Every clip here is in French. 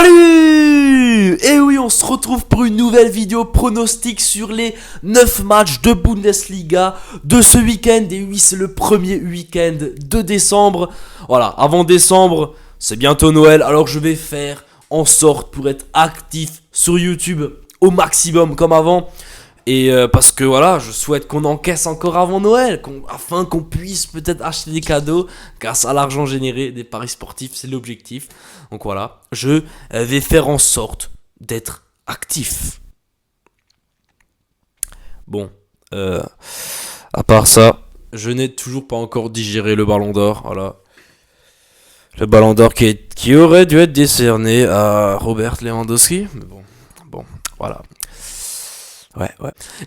Salut! Et oui, on se retrouve pour une nouvelle vidéo pronostic sur les 9 matchs de Bundesliga de ce week-end. Et oui, c'est le premier week-end de décembre. Voilà, avant décembre, c'est bientôt Noël. Alors je vais faire en sorte pour être actif sur YouTube au maximum comme avant. Et parce que voilà, je souhaite qu'on encaisse encore avant Noël, afin qu'on puisse peut-être acheter des cadeaux grâce à l'argent généré des paris sportifs, c'est l'objectif. Donc voilà, je vais faire en sorte d'être actif. Bon, à part ça, je n'ai toujours pas encore digéré le ballon d'or, voilà. Le ballon d'or qui aurait dû être décerné à Robert Lewandowski, mais bon, voilà. Ouais.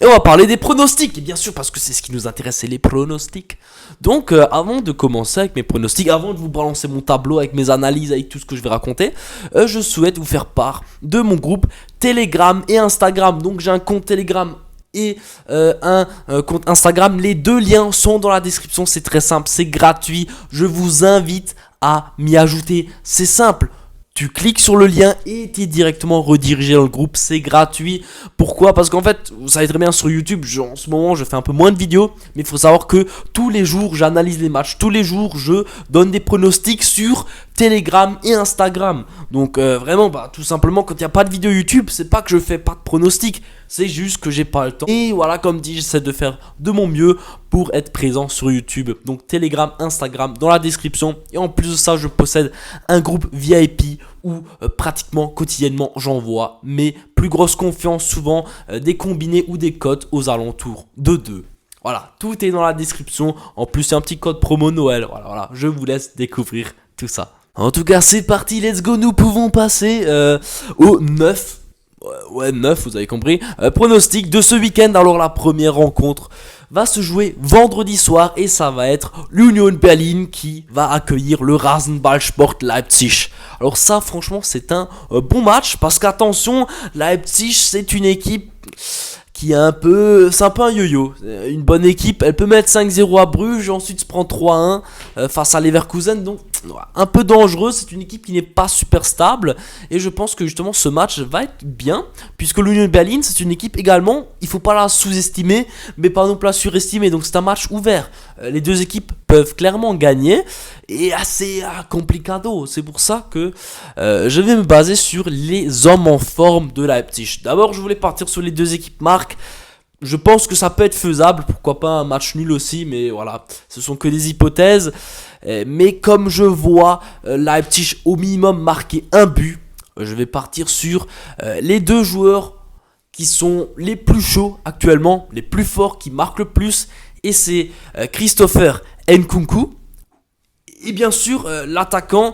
Et on va parler des pronostics, et bien sûr, parce que c'est ce qui nous intéresse, c'est les pronostics. Donc, avant de commencer avec mes pronostics, avant de vous balancer mon tableau avec mes analyses, avec tout ce que je vais raconter, je souhaite vous faire part de mon groupe Telegram et Instagram. Donc, j'ai un compte Telegram et un compte Instagram. Les deux liens sont dans la description, c'est très simple, c'est gratuit. Je vous invite à m'y ajouter, c'est simple. Tu cliques sur le lien et tu es directement redirigé dans le groupe, c'est gratuit. Pourquoi ? Parce qu'en fait, vous savez très bien sur YouTube, en ce moment je fais un peu moins de vidéos, mais il faut savoir que tous les jours j'analyse les matchs, tous les jours je donne des pronostics sur Telegram et Instagram. Donc vraiment, tout simplement quand il n'y a pas de vidéo YouTube, c'est pas que je fais pas de pronostics, c'est juste que j'ai pas le temps. Et voilà, comme dit, j'essaie de faire de mon mieux pour être présent sur YouTube. Donc Telegram, Instagram dans la description. Et en plus de ça, je possède un groupe VIP où pratiquement quotidiennement j'envoie mes plus grosses confiances, souvent des combinés ou des cotes aux alentours de 2. Voilà, tout est dans la description. En plus, il y a un petit code promo Noël. Voilà, je vous laisse découvrir tout ça. En tout cas, c'est parti, let's go. Nous pouvons passer au 9. Ouais, 9, vous avez compris. Pronostic de ce week-end. Alors, la première rencontre va se jouer vendredi soir et ça va être l'Union Berlin qui va accueillir le Rasenballsport Leipzig. Alors ça, franchement, c'est un bon match parce qu'attention, Leipzig, c'est une équipe qui est c'est un peu un yo-yo. Une bonne équipe, elle peut mettre 5-0 à Bruges, ensuite se prend 3-1 face à Leverkusen, donc un peu dangereux. C'est une équipe qui n'est pas super stable et je pense que justement ce match va être bien puisque l'Union Berlin, c'est une équipe également, il faut pas la sous-estimer mais pas non plus la surestimer, donc c'est un match ouvert. Les deux équipes peuvent clairement gagner et assez complicado. C'est pour ça que je vais me baser sur les hommes en forme de Leipzig. D'abord, je voulais partir sur les deux équipes marques. Je pense que ça peut être faisable, pourquoi pas un match nul aussi, mais voilà, ce sont que des hypothèses. Mais comme je vois Leipzig au minimum marquer un but, je vais partir sur les deux joueurs qui sont les plus chauds actuellement, les plus forts, qui marquent le plus, et c'est Christopher Nkunku et bien sûr l'attaquant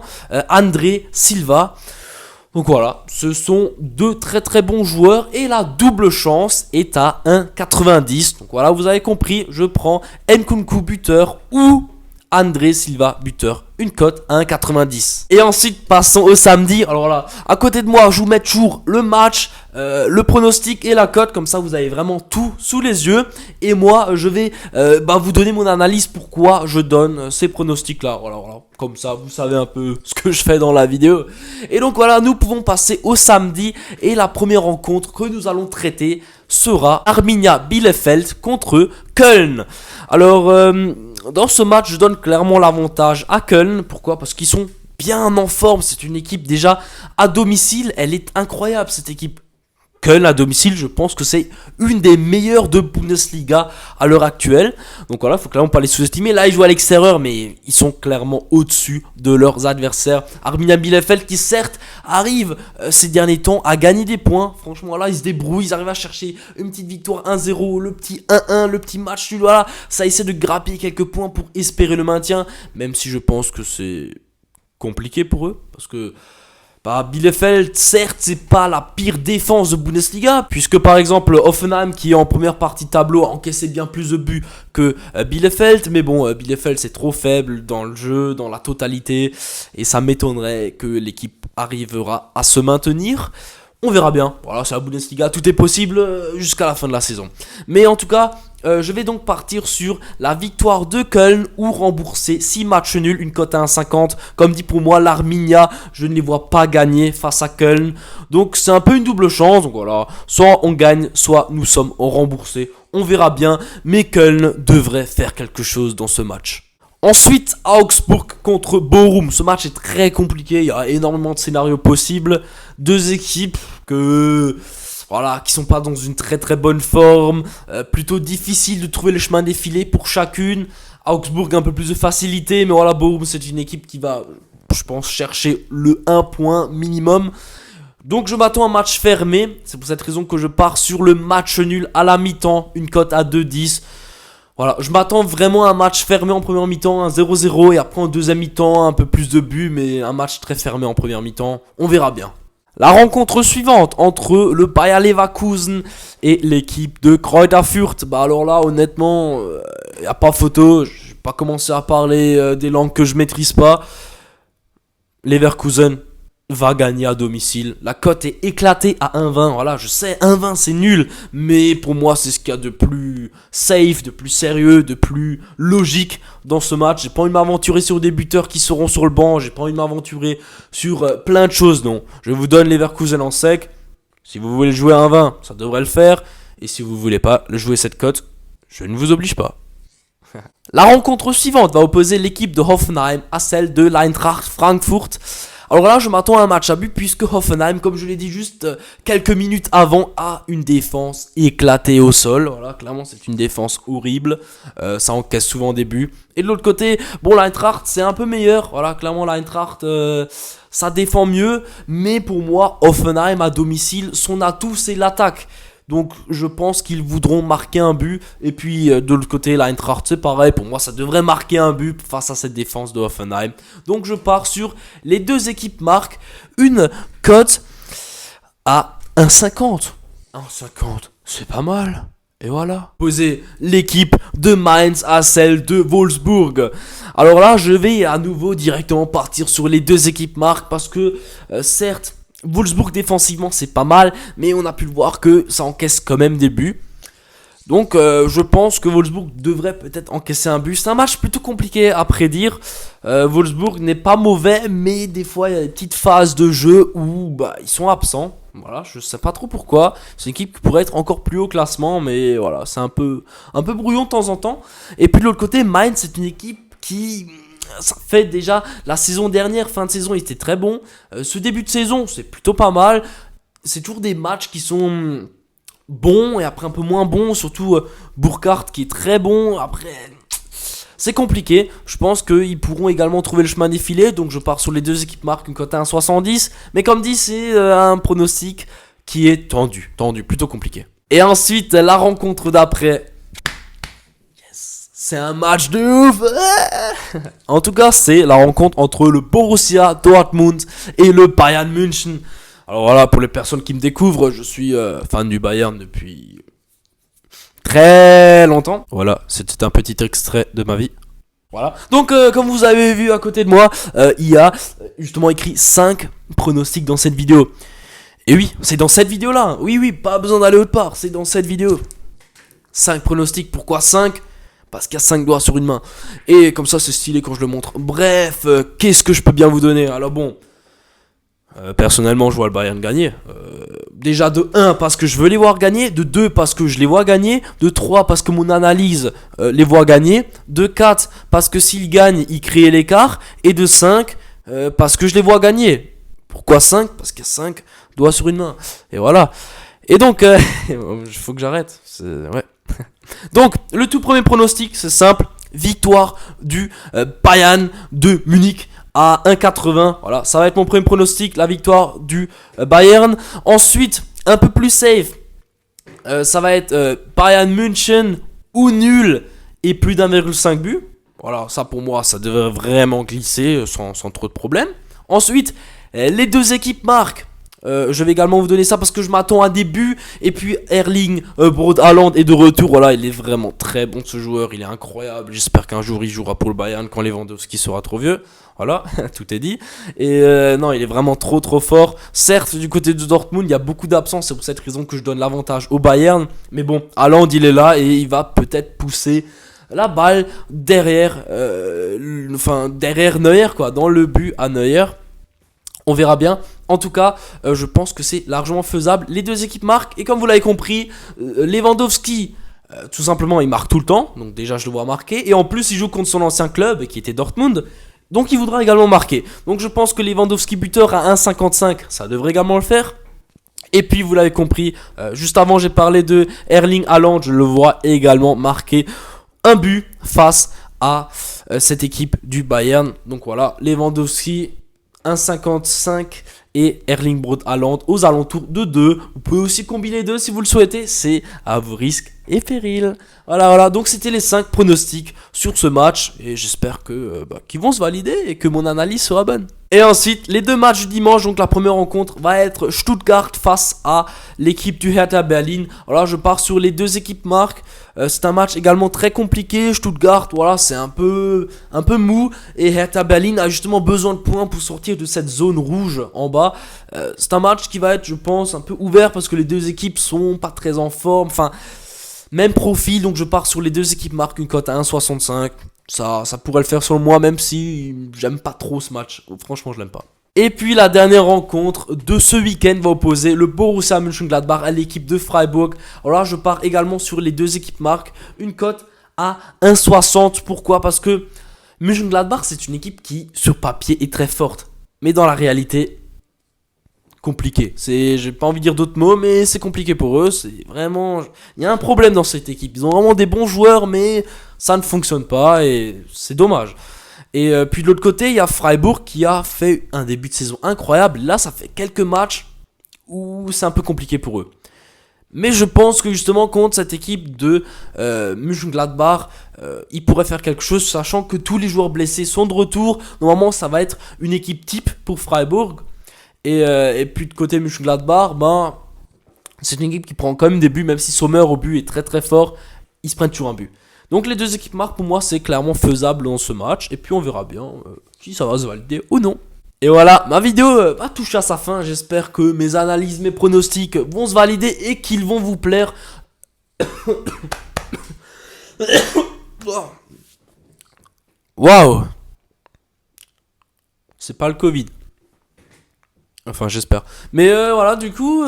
André Silva. Donc voilà, ce sont deux très très bons joueurs et la double chance est à 1,90. Donc voilà, vous avez compris, je prends Nkunku buteur ou André Silva buteur, une cote à 1,90. Et ensuite passons au samedi. Alors là, à côté de moi, je vous mets toujours le match, le pronostic et la cote, comme ça vous avez vraiment tout sous les yeux. Et moi je vais vous donner mon analyse pourquoi je donne ces pronostics là. Voilà. Comme ça vous savez un peu ce que je fais dans la vidéo. Et donc voilà, nous pouvons passer au samedi. Et la première rencontre que nous allons traiter sera Arminia Bielefeld contre Köln. Alors dans ce match, je donne clairement l'avantage à Köln. Pourquoi ? Parce qu'ils sont bien en forme. C'est une équipe déjà à domicile. Elle est incroyable cette équipe. Köln à domicile, je pense que c'est une des meilleures de Bundesliga à l'heure actuelle. Donc voilà, il faut clairement pas les sous-estimer. Là, ils jouent à l'extérieur, mais ils sont clairement au-dessus de leurs adversaires. Arminia Bielefeld qui certes arrive ces derniers temps à gagner des points. Franchement, là, ils se débrouillent, ils arrivent à chercher une petite victoire 1-0, le petit 1-1, le petit match nul. Voilà, ça essaie de grappiller quelques points pour espérer le maintien. Même si je pense que c'est compliqué pour eux, parce que Bielefeld, certes, c'est pas la pire défense de Bundesliga, puisque par exemple Hoffenheim, qui est en première partie de tableau, a encaissé bien plus de buts que Bielefeld, mais bon, Bielefeld c'est trop faible dans le jeu, dans la totalité, et ça m'étonnerait que l'équipe arrivera à se maintenir. On verra bien. Voilà, c'est la Bundesliga, tout est possible jusqu'à la fin de la saison. Mais en tout cas, je vais donc partir sur la victoire de Köln ou rembourser 6 matchs nuls, une cote à 1,50. Comme dit pour moi, l'Arminia, je ne les vois pas gagner face à Köln. Donc c'est un peu une double chance. Donc voilà, soit on gagne, soit nous sommes remboursés. On verra bien, mais Köln devrait faire quelque chose dans ce match. Ensuite, Augsburg contre Bochum. Ce match est très compliqué, il y a énormément de scénarios possibles. Deux équipes qui sont pas dans une très très bonne forme. Plutôt difficile de trouver le chemin défilé pour chacune. Augsburg un peu plus de facilité, mais voilà, Bochum c'est une équipe qui va, je pense, chercher le 1 point minimum. Donc je m'attends à un match fermé. C'est pour cette raison que je pars sur le match nul à la mi-temps, une cote à 2,10. Voilà, je m'attends vraiment à un match fermé en première mi-temps, un 0-0, et après en deuxième mi-temps, un peu plus de buts, mais un match très fermé en première mi-temps, on verra bien. La rencontre suivante entre le Bayer Leverkusen et l'équipe de Kräuter Fürth. Bah alors là, honnêtement, y a pas photo, je vais pas commencer à parler des langues que je maîtrise pas. Leverkusen va gagner à domicile. La cote est éclatée à 1,20. Voilà, je sais, 1,20 c'est nul, mais pour moi c'est ce qu'il y a de plus safe, de plus sérieux, de plus logique dans ce match. J'ai pas envie de m'aventurer sur des buteurs qui seront sur le banc, j'ai pas envie de m'aventurer sur plein de choses, non. Je vous donne Leverkusen en sec. Si vous voulez jouer à 1,20, ça devrait le faire. Et si vous voulez pas jouer cette cote, je ne vous oblige pas. La rencontre suivante va opposer l'équipe de Hoffenheim à celle de l'Eintracht Frankfurt. Alors là, je m'attends à un match à but puisque Hoffenheim, comme je l'ai dit juste quelques minutes avant, a une défense éclatée au sol. Voilà, clairement, c'est une défense horrible. Ça encaisse souvent des buts. Et de l'autre côté, bon, l'Eintracht, c'est un peu meilleur. Voilà, clairement, l'Eintracht, ça défend mieux. Mais pour moi, Hoffenheim à domicile, son atout, c'est l'attaque. Donc je pense qu'ils voudront marquer un but. Et puis de l'autre côté, l'Eintracht, c'est pareil. Pour moi, ça devrait marquer un but face à cette défense de Hoffenheim. Donc je pars sur les deux équipes marquent une cote à 1,50. 1,50, c'est pas mal. Et voilà. Poser l'équipe de Mainz à celle de Wolfsburg. Alors là, je vais à nouveau directement partir sur les deux équipes marques. Parce que certes, Wolfsburg défensivement c'est pas mal, mais on a pu le voir que ça encaisse quand même des buts. Donc je pense que Wolfsburg devrait peut-être encaisser un but. C'est un match plutôt compliqué à prédire. Wolfsburg n'est pas mauvais, mais des fois il y a des petites phases de jeu où ils sont absents. Voilà, je sais pas trop pourquoi. C'est une équipe qui pourrait être encore plus haut au classement, mais voilà, c'est un peu brouillon de temps en temps. Et puis de l'autre côté, Mainz c'est une équipe qui... Ça fait déjà la saison dernière, fin de saison, il était très bon. Ce début de saison, c'est plutôt pas mal. C'est toujours des matchs qui sont bons et après un peu moins bons. Surtout Burkhardt qui est très bon. Après, c'est compliqué. Je pense qu'ils pourront également trouver le chemin défilé. Donc je pars sur les deux équipes marques, une cote à 1,70. Mais comme dit, c'est un pronostic qui est tendu, plutôt compliqué. Et ensuite, la rencontre d'après... C'est un match de ouf. En tout cas, c'est la rencontre entre le Borussia Dortmund et le Bayern München. Alors voilà, pour les personnes qui me découvrent, je suis fan du Bayern depuis très longtemps. Voilà, c'était un petit extrait de ma vie. Voilà. Donc, comme vous avez vu à côté de moi, il y a justement écrit 5 pronostics dans cette vidéo. Et oui, c'est dans cette vidéo-là. Oui, pas besoin d'aller autre part, c'est dans cette vidéo. 5 pronostics, pourquoi 5 ? Parce qu'il y a 5 doigts sur une main. Et comme ça, c'est stylé quand je le montre. Bref, qu'est-ce que je peux bien vous donner ? Alors bon, personnellement, je vois le Bayern gagner. Déjà de 1, parce que je veux les voir gagner. De 2, parce que je les vois gagner. De 3, parce que mon analyse les voit gagner. De 4, parce que s'ils gagnent, ils créent l'écart. Et de 5, parce que je les vois gagner. Pourquoi 5 ? Parce qu'il y a 5 doigts sur une main. Et voilà. Et donc, il faut que j'arrête. Ouais. Donc, le tout premier pronostic, c'est simple. Victoire du Bayern de Munich à 1,80. Voilà, ça va être mon premier pronostic, la victoire du Bayern. Ensuite, un peu plus safe, ça va être Bayern München ou nul et plus d'1,5 but. Voilà, ça pour moi, ça devrait vraiment glisser sans trop de problèmes. Ensuite, les deux équipes marquent Je vais également vous donner ça parce que je m'attends à un début. Et puis Erling Braut Haaland est de retour. Voilà, il est vraiment très bon ce joueur. Il est incroyable. J'espère qu'un jour il jouera pour le Bayern quand Lewandowski sera trop vieux. Voilà, tout est dit. Et non, il est vraiment trop fort. Certes, du côté de Dortmund, il y a beaucoup d'absence. C'est pour cette raison que je donne l'avantage au Bayern. Mais bon, Haaland il est là et il va peut-être pousser la balle derrière, derrière Neuer, quoi, dans le but à Neuer. On verra bien. En tout cas, je pense que c'est largement faisable. Les deux équipes marquent. Et comme vous l'avez compris, Lewandowski, tout simplement, il marque tout le temps. Donc déjà, je le vois marquer. Et en plus, il joue contre son ancien club, qui était Dortmund. Donc il voudra également marquer. Donc je pense que Lewandowski buteur à 1,55, ça devrait également le faire. Et puis, vous l'avez compris, juste avant, j'ai parlé de Erling Haaland. Je le vois également marquer un but face à cette équipe du Bayern. Donc voilà, Lewandowski 1,55 et Erling Braut Haaland aux alentours de 2. Vous pouvez aussi combiner 2 si vous le souhaitez. C'est à vos risques et périls. Voilà. Donc c'était les 5 pronostics sur ce match. Et j'espère que qu'ils vont se valider et que mon analyse sera bonne. Et ensuite, les deux matchs du dimanche. Donc la première rencontre va être Stuttgart face à l'équipe du Hertha Berlin. Alors là, je pars sur les deux équipes marques. C'est un match également très compliqué. Stuttgart, voilà, c'est un peu mou. Et Hertha Berlin a justement besoin de points pour sortir de cette zone rouge en bas. C'est un match qui va être, je pense, un peu ouvert parce que les deux équipes sont pas très en forme. Enfin, même profil. Donc je pars sur les deux équipes marques une cote à 1,65. Ça pourrait le faire selon moi, même si j'aime pas trop ce match. Franchement, je l'aime pas. Et puis la dernière rencontre de ce week-end va opposer le Borussia Mönchengladbach à l'équipe de Freiburg. Alors là, je pars également sur les deux équipes marques. Une cote à 1,60. Pourquoi ? Parce que Mönchengladbach, c'est une équipe qui, sur papier, est très forte. Mais dans la réalité, compliqué. J'ai pas envie de dire d'autres mots, mais c'est compliqué pour eux. C'est vraiment, il y a un problème dans cette équipe. Ils ont vraiment des bons joueurs, mais ça ne fonctionne pas et c'est dommage. Et puis de l'autre côté, il y a Freiburg qui a fait un début de saison incroyable. Là, ça fait quelques matchs où c'est un peu compliqué pour eux. Mais je pense que justement contre cette équipe de Mönchengladbach, ils pourraient faire quelque chose, sachant que tous les joueurs blessés sont de retour. Normalement, ça va être une équipe type pour Freiburg. Et puis de côté Mönchengladbach, c'est une équipe qui prend quand même des buts, même si Sommer au but est très fort, ils se prennent toujours un but. Donc les deux équipes marques, pour moi, c'est clairement faisable dans ce match. Et puis on verra bien si ça va se valider ou non. Et voilà, ma vidéo va toucher à sa fin. J'espère que mes analyses, mes pronostics vont se valider et qu'ils vont vous plaire. Waouh! C'est pas le Covid. Enfin, j'espère. Mais voilà, du coup,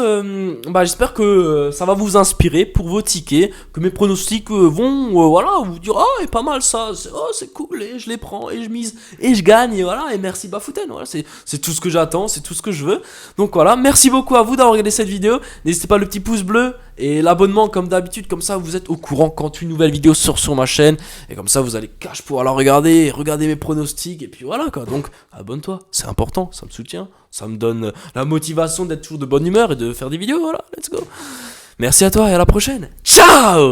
j'espère que ça va vous inspirer pour vos tickets, que mes pronostics vont, vous dire, oh, est pas mal ça, c'est cool, et je les prends, et je mise, et je gagne, et voilà, et merci Bafouten, voilà, c'est tout ce que j'attends, c'est tout ce que je veux. Donc voilà, merci beaucoup à vous d'avoir regardé cette vidéo, n'hésitez pas le petit pouce bleu, et l'abonnement comme d'habitude, comme ça vous êtes au courant quand une nouvelle vidéo sort sur ma chaîne, et comme ça vous allez cash pouvoir la regarder mes pronostics, et puis voilà quoi, donc abonne-toi, c'est important, ça me soutient. Ça me donne la motivation d'être toujours de bonne humeur et de faire des vidéos, voilà, let's go. Merci à toi et à la prochaine. Ciao!